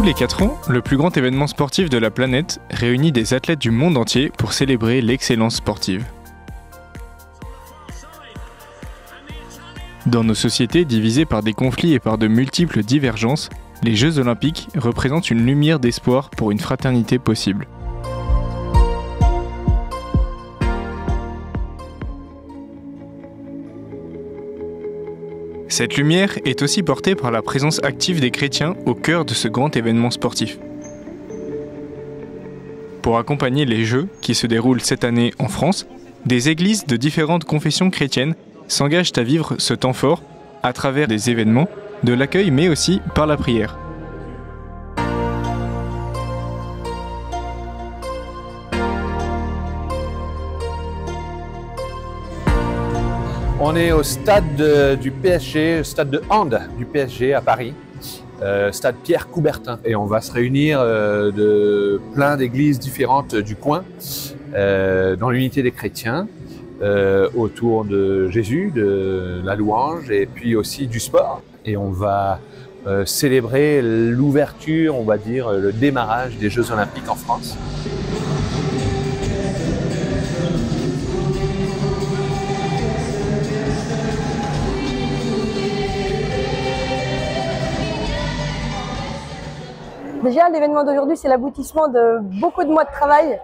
les 4 ans, le plus grand événement sportif de la planète réunit des athlètes du monde entier pour célébrer l'excellence sportive. Dans nos sociétés divisées par des conflits et par de multiples divergences, les Jeux Olympiques représentent une lumière d'espoir pour une fraternité possible. Cette lumière est aussi portée par la présence active des chrétiens au cœur de ce grand événement sportif. Pour accompagner les Jeux qui se déroulent cette année en France, des églises de différentes confessions chrétiennes s'engagent à vivre ce temps fort à travers des événements, de l'accueil mais aussi par la prière. On est au stade du PSG, stade de hand du PSG à Paris, stade Pierre Coubertin. Et on va se réunir de plein d'églises différentes du coin, dans l'unité des chrétiens, autour de Jésus, de la louange et puis aussi du sport. Et on va célébrer l'ouverture, on va dire, le démarrage des Jeux Olympiques en France. Déjà, l'événement d'aujourd'hui, c'est l'aboutissement de beaucoup de mois de travail.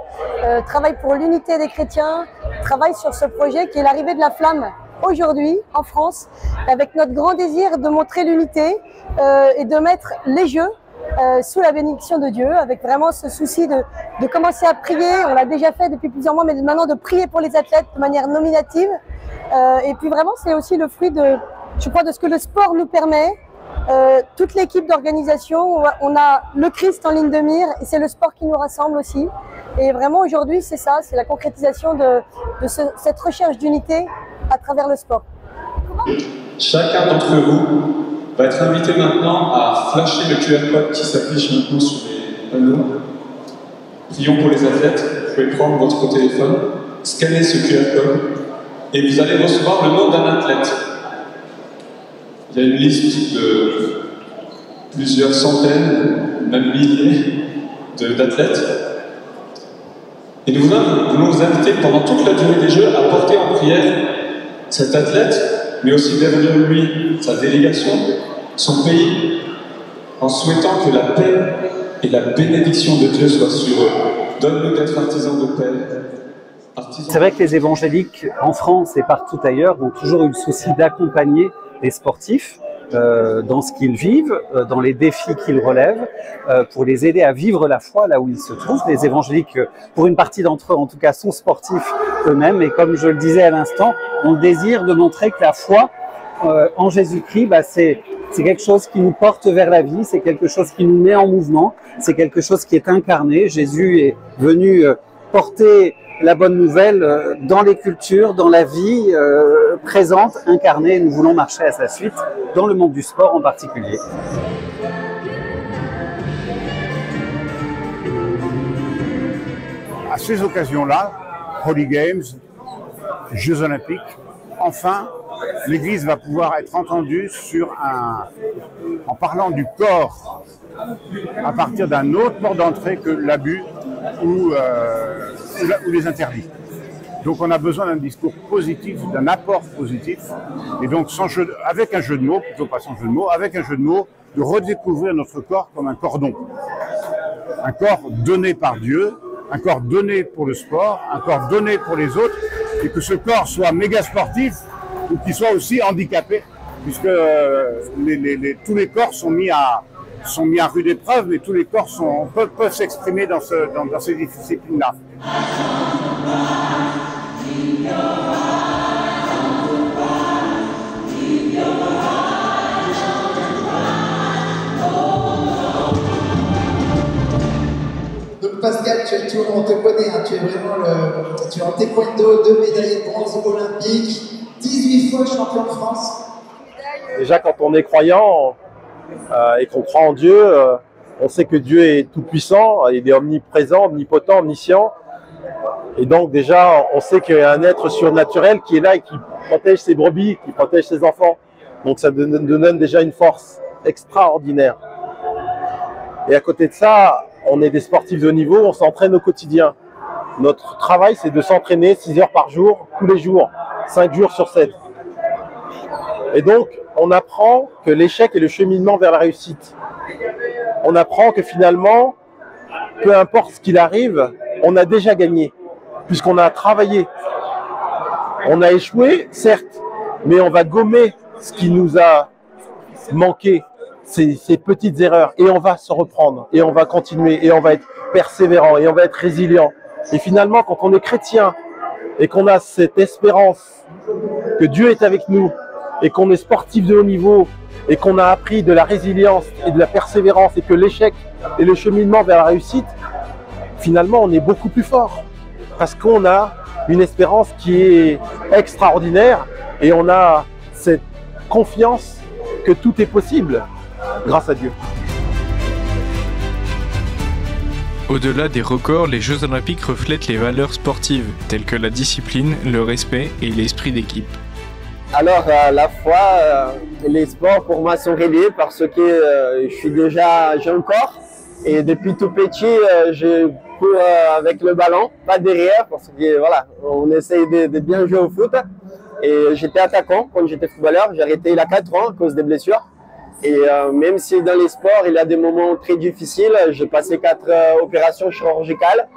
Travail pour l'unité des chrétiens, travail sur ce projet qui est l'arrivée de la flamme aujourd'hui en France, avec notre grand désir de montrer l'unité et de mettre les Jeux sous la bénédiction de Dieu, avec vraiment ce souci de commencer à prier. On l'a déjà fait depuis plusieurs mois, mais maintenant de prier pour les athlètes de manière nominative. Et puis vraiment, c'est aussi le fruit de, je crois, de ce que le sport nous permet. Toute l'équipe d'organisation, on a le Christ en ligne de mire et c'est le sport qui nous rassemble aussi. Et vraiment aujourd'hui c'est ça, c'est la concrétisation de cette recherche d'unité à travers le sport. Chacun d'entre vous va être invité maintenant à flasher le QR code qui s'affiche maintenant sur les panneaux. Prions pour les athlètes, vous pouvez prendre votre téléphone, scanner ce QR code et vous allez recevoir le nom d'un athlète. Il y a une liste de plusieurs centaines, même milliers d'athlètes. Et nous voulons vous inviter pendant toute la durée des Jeux à porter en prière cet athlète, mais aussi derrière lui sa délégation, son pays, en souhaitant que la paix et la bénédiction de Dieu soient sur eux. Donne-nous d'être artisans de paix. C'est vrai que les évangéliques en France et partout ailleurs ont toujours eu le souci d'accompagner les sportifs dans ce qu'ils vivent, dans les défis qu'ils relèvent, pour les aider à vivre la foi là où ils se trouvent. Les évangéliques, pour une partie d'entre eux en tout cas, sont sportifs eux-mêmes et comme je le disais à l'instant, ont le désir de montrer que la foi en Jésus-Christ, c'est quelque chose qui nous porte vers la vie, c'est quelque chose qui nous met en mouvement, c'est quelque chose qui est incarné. Jésus est venu porter la bonne nouvelle dans les cultures, dans la vie présente, incarnée. Nous voulons marcher à sa suite, dans le monde du sport en particulier. À ces occasions-là, Holy Games, Jeux Olympiques, enfin, l'Église va pouvoir être entendue en parlant du corps à partir d'un autre port d'entrée que l'abus ou les interdits. Donc on a besoin d'un discours positif, d'un apport positif, et donc avec un jeu de mots, plutôt pas sans jeu de mots, avec un jeu de mots, de redécouvrir notre corps comme un cordon. Un corps donné par Dieu, un corps donné pour le sport, un corps donné pour les autres, et que ce corps soit méga sportif ou qu'il soit aussi handicapé, puisque tous les corps sont mis à rude épreuve, mais tous les corps peuvent s'exprimer dans ces disciplines-là. Donc Pascal, on te connaît, hein, tu es vraiment tu es en taekwondo, 2 médaillés de bronze olympiques, 18 fois champion de France. Déjà quand on est croyant et qu'on croit en Dieu, on sait que Dieu est tout puissant, il est omniprésent, omnipotent, omniscient. Et donc déjà, on sait qu'il y a un être surnaturel qui est là et qui protège ses brebis, qui protège ses enfants. Donc ça nous donne déjà une force extraordinaire. Et à côté de ça, on est des sportifs de haut niveau, on s'entraîne au quotidien. Notre travail, c'est de s'entraîner 6 heures par jour, tous les jours, 5 jours sur 7. Et donc, on apprend que l'échec est le cheminement vers la réussite. On apprend que finalement, peu importe ce qu'il arrive, on a déjà gagné, puisqu'on a travaillé. On a échoué, certes, mais on va gommer ce qui nous a manqué, ces petites erreurs, et on va se reprendre, et on va continuer, et on va être persévérant, et on va être résilient. Et finalement, quand on est chrétien, et qu'on a cette espérance que Dieu est avec nous, et qu'on est sportif de haut niveau, et qu'on a appris de la résilience et de la persévérance, et que l'échec est le cheminement vers la réussite, finalement, on est beaucoup plus fort. Parce qu'on a une espérance qui est extraordinaire, et on a cette confiance que tout est possible grâce à Dieu. Au-delà des records, les Jeux Olympiques reflètent les valeurs sportives, telles que la discipline, le respect et l'esprit d'équipe. Alors, à la fois, les sports pour moi sont reliés parce que j'ai un corps et depuis tout petit, je cours avec le ballon, pas derrière parce que voilà, on essaye de bien jouer au foot. Et j'étais attaquant quand j'étais footballeur, j'ai arrêté il y a 4 ans à cause des blessures. Et même si dans les sports, il y a des moments très difficiles, j'ai passé 4 opérations chirurgicales.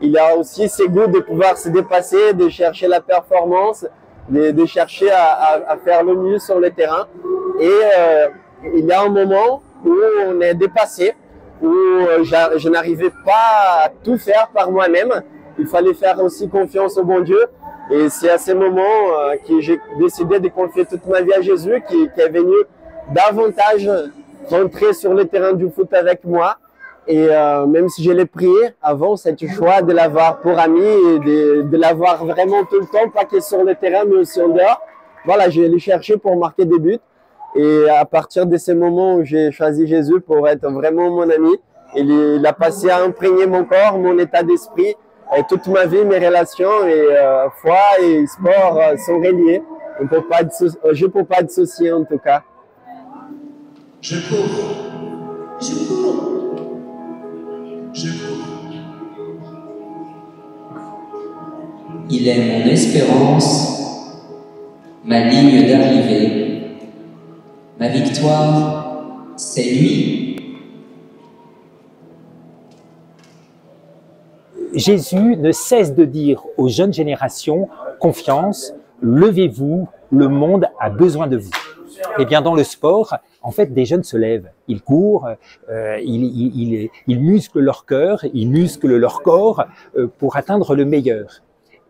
Il y a aussi ce goût de pouvoir se dépasser, de chercher la performance, de chercher à faire le mieux sur le terrain. Et il y a un moment où on est dépassé, où je n'arrivais pas à tout faire par moi-même. Il fallait faire aussi confiance au bon Dieu. Et c'est à ce moment que j'ai décidé de confier toute ma vie à Jésus, qui est venu davantage rentrer sur le terrain du foot avec moi. Et même si je l'ai prié avant, c'était choix de l'avoir pour ami et de l'avoir vraiment tout le temps, pas que sur le terrain, mais aussi en dehors. Voilà, je l'ai cherché pour marquer des buts. Et à partir de ces moments où j'ai choisi Jésus pour être vraiment mon ami, il a passé à imprégner mon corps, mon état d'esprit, toute ma vie, mes relations, et foi et sport sont reliés. Je ne peux pas dissocier en tout cas. Je cours. Je cours. Je cours. Il est mon espérance, ma ligne d'arrivée, ma victoire, c'est lui. Jésus ne cesse de dire aux jeunes générations, confiance, levez-vous, le monde a besoin de vous. Eh bien, dans le sport, en fait, des jeunes se lèvent, ils courent, ils musclent leur cœur, ils musclent leur corps pour atteindre le meilleur.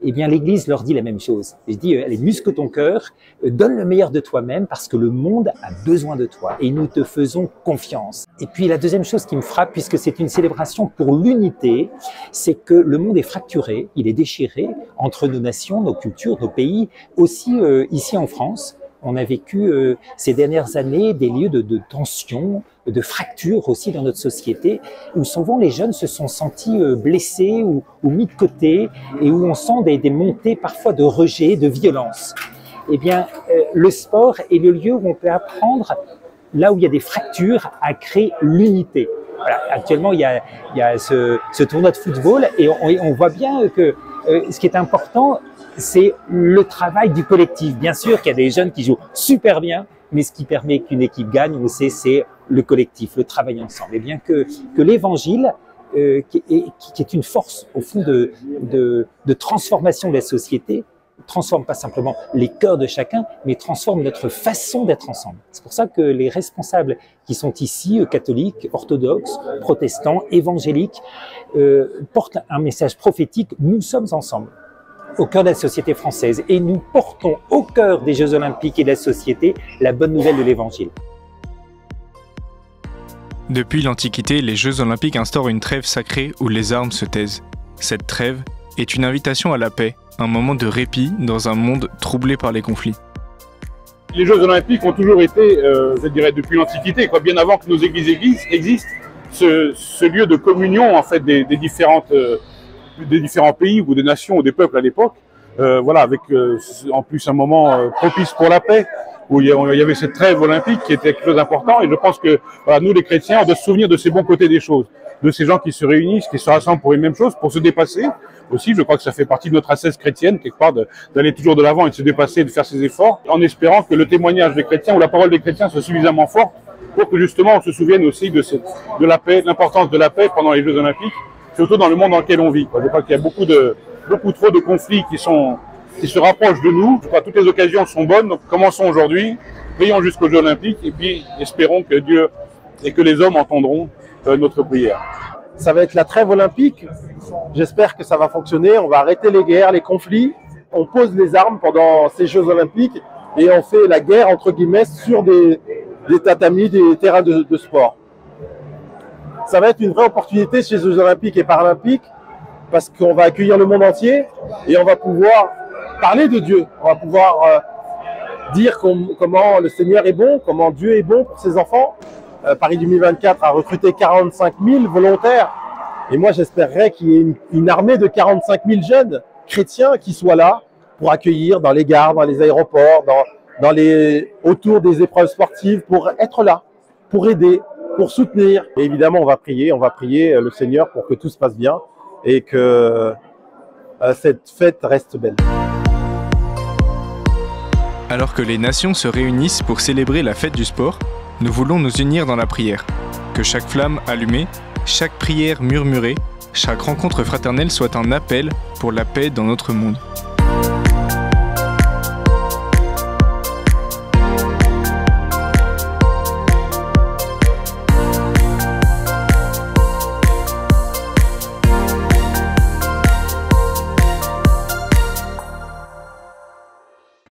Eh bien, l'Église leur dit la même chose. Elle dit, allez, muscle ton cœur, donne le meilleur de toi-même parce que le monde a besoin de toi et nous te faisons confiance. Et puis, la deuxième chose qui me frappe, puisque c'est une célébration pour l'unité, c'est que le monde est fracturé, il est déchiré entre nos nations, nos cultures, nos pays, aussi ici en France. On a vécu ces dernières années des lieux de tension, de fracture aussi dans notre société, où souvent les jeunes se sont sentis blessés ou mis de côté, et où on sent des montées parfois de rejet, de violence. Eh bien, le sport est le lieu où on peut apprendre, là où il y a des fractures, à créer l'unité. Voilà, actuellement, il y a ce tournoi de football, et on voit bien que ce qui est important, c'est le travail du collectif. Bien sûr qu'il y a des jeunes qui jouent super bien, mais ce qui permet qu'une équipe gagne, on sait, c'est le collectif, le travail ensemble. Et bien que l'évangile, qui est une force au fond de transformation de la société, transforme pas simplement les cœurs de chacun, mais transforme notre façon d'être ensemble. C'est pour ça que les responsables qui sont ici, catholiques, orthodoxes, protestants, évangéliques, portent un message prophétique, nous sommes ensemble, au cœur de la société française, et nous portons au cœur des Jeux Olympiques et de la société la bonne nouvelle de l'Évangile. Depuis l'Antiquité, les Jeux Olympiques instaurent une trêve sacrée où les armes se taisent. Cette trêve est une invitation à la paix, un moment de répit dans un monde troublé par les conflits. Les Jeux Olympiques ont toujours été, je dirais depuis l'Antiquité, bien avant que nos églises existent, ce lieu de communion en fait des différents pays ou des nations ou des peuples à l'époque. Voilà, avec en plus un moment propice pour la paix. où il y avait cette trêve olympique qui était quelque chose d'important. Et je pense que voilà, nous, les chrétiens, on doit se souvenir de ces bons côtés des choses, de ces gens qui se réunissent, qui se rassemblent pour une même chose, pour se dépasser. Aussi, je crois que ça fait partie de notre ascèse chrétienne, quelque part, d'aller toujours de l'avant et de se dépasser, de faire ses efforts, en espérant que le témoignage des chrétiens ou la parole des chrétiens soit suffisamment fort pour que justement on se souvienne aussi de la paix, de l'importance de la paix pendant les Jeux Olympiques, surtout dans le monde dans lequel on vit. Je crois qu'il y a beaucoup trop de conflits qui se rapprochent de nous. Je crois que toutes les occasions sont bonnes, donc commençons aujourd'hui, prions jusqu'aux Jeux Olympiques et puis espérons que Dieu et que les hommes entendront notre prière. Ça va être la trêve olympique. J'espère que ça va fonctionner. On va arrêter les guerres, les conflits. On pose les armes pendant ces Jeux olympiques et on fait la guerre, entre guillemets, sur des tatamis, des terrains de sport. Ça va être une vraie opportunité chez les Jeux olympiques et paralympiques parce qu'on va accueillir le monde entier et on va pouvoir parler de Dieu. On va pouvoir dire comment le Seigneur est bon, comment Dieu est bon pour ses enfants. Paris 2024 a recruté 45 000 volontaires. Et moi, j'espérerais qu'il y ait une armée de 45 000 jeunes chrétiens qui soient là pour accueillir dans les gares, dans les aéroports, autour des épreuves sportives, pour être là, pour aider, pour soutenir. Et évidemment, on va prier le Seigneur pour que tout se passe bien et que cette fête reste belle. Alors que les nations se réunissent pour célébrer la fête du sport, nous voulons nous unir dans la prière. Que chaque flamme allumée, chaque prière murmurée, chaque rencontre fraternelle soit un appel pour la paix dans notre monde.